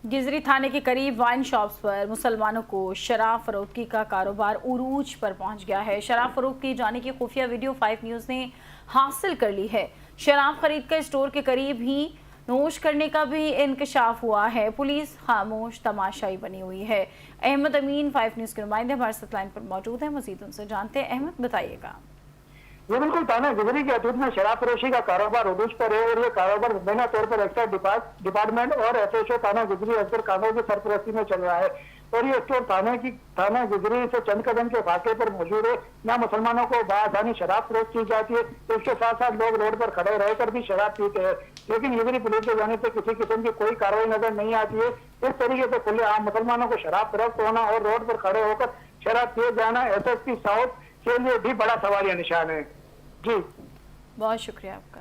गिजरी थाने के करीब wine shops पर मुसलमानों को शराब फरोख्ती का कारोबार उरूज पर पहुंच गया है। शराब फरोख्त किए जाने की खुफिया वीडियो 5 न्यूज ने हासिल कर ली है। शराब खरीदकर स्टोर के करीब ही नोश करने का भी इंकशाफ हुआ है। पुलिस खामोश तमाशाई बनी हुई है। अहमद अमीन 5 न्यूज के नुमाइंदे हमारे साथ लाइन पर मौजूद है, मजीद उनसे जानते हैं। अहमद, बताइएगा। ये बिल्कुल थाना गुजरी के हदूद में शराब फरोशी का कारोबार उरूज पर है और ये कारोबार मुबैना तौर पर एक्साइज डिपार्टमेंट और एसएचओ थाना गुजरी अजगर कानों की सरपरस्ती में चल रहा है और ये स्टोर थाना गुजरी से चंद कदम के फासले पर मौजूद है। यहाँ मुसलमानों को बासानी शराब फरोख्त की जाती है। इसके साथ साथ लोग रोड पर खड़े रहकर भी शराब पीते हैं, लेकिन गुजरी पुलिस के जाने से किसी किस्म की कोई कार्रवाई नजर नहीं आती है। इस तरीके से खुलेआम मुसलमानों को शराब फरोख्त होना और रोड पर खड़े होकर शराब पिए जाना एसएसपी साउथ के लिए भी बड़ा सवालिया निशान है। जी, बहुत शुक्रिया आपका।